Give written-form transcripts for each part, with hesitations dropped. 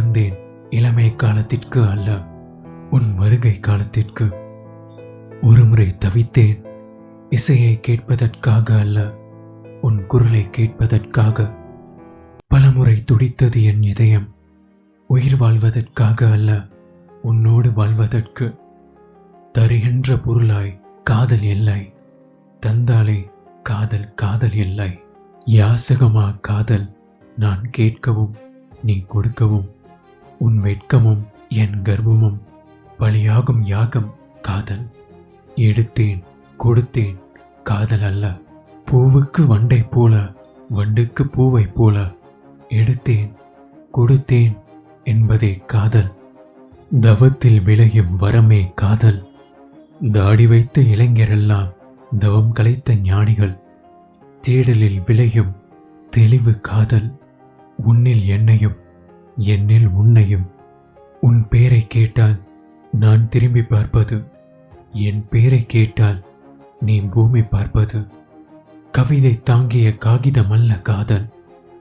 பிறந்தேன் இளமை காலத்திற்கு அல்ல, உன் வருகை காலத்திற்கு. ஒருமுறை தவித்தேன் இசையை கேட்பதற்காக அல்ல, உன் குரலை கேட்பதற்காக. பலமுறை துடித்தது என் இதயம், உயிர் வாழ்வதற்காக அல்ல, உன்னோடு வாழ்வதற்கு. தருகின்ற பொருளாய் காதல் இல்லை, தந்தாலே காதல் காதல் இல்லை. யாசகமா காதல், நான் கேட்கவும் நீ கொடுக்கவும். உன் வெட்கமும் என் கர்வமும் பலியாகும் யாகம் காதல். எடுத்தேன் கொடுத்தேன் காதல் அல்ல. பூவுக்கு வண்டை போல, வண்டுக்கு பூவை போல. எடுத்தேன் கொடுத்தேன் என்பதே காதல். தவத்தில் விளையும் வரமே காதல். தாடி வைத்த இளைஞரெல்லாம் தவம் கலைத்த ஞானிகள். தேடலில் விளையும் தெளிவு காதல். உன்னில் என்னையும் என்னில் உன்னையும். உன் பேரை கேட்டால் நான் திரும்பி பார்ப்பது, என் பேரை கேட்டால் நீ பூமி பார்ப்பது. கவிதை தாங்கிய காகிதம் அல்ல காதல்,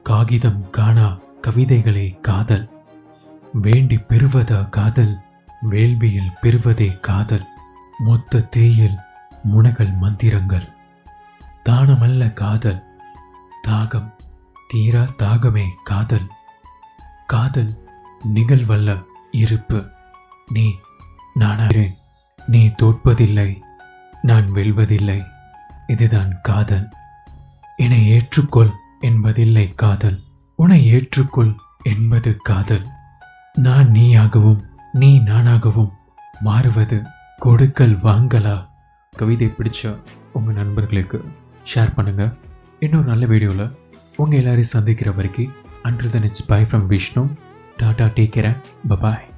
காகிதம் காணா கவிதைகளே காதல். வேண்டி பெறுவதா காதல், வேள்வியில் பெறுவதே காதல். மொத்த தேயில் முனகல் மந்திரங்கள். தானமல்ல காதல், தாகம் தீரா தாகமே காதல். காதல் நிகழ்வல்ல இருப்பு. நீ நானாகிறேன், நீ தோற்பதில்லை, நான் வெல்வதில்லை. இதுதான் காதல். என்னை ஏற்றுக்கொள் என்பதில்லை காதல், உன்னை ஏற்றுக்கொள் என்பது காதல். நான் நீயாகவும் நீ நானாகவும் மாறுவது கொடுக்கல் வாங்கலா. கவிதை பிடிச்சா உங்க நண்பர்களுக்கு ஷேர் பண்ணுங்க. இன்னொரு நல்ல வீடியோல உங்க எல்லாரையும் சந்திக்கிற வரைக்கும் until then it's bye from Vishnu. Tata, take care. Bye bye.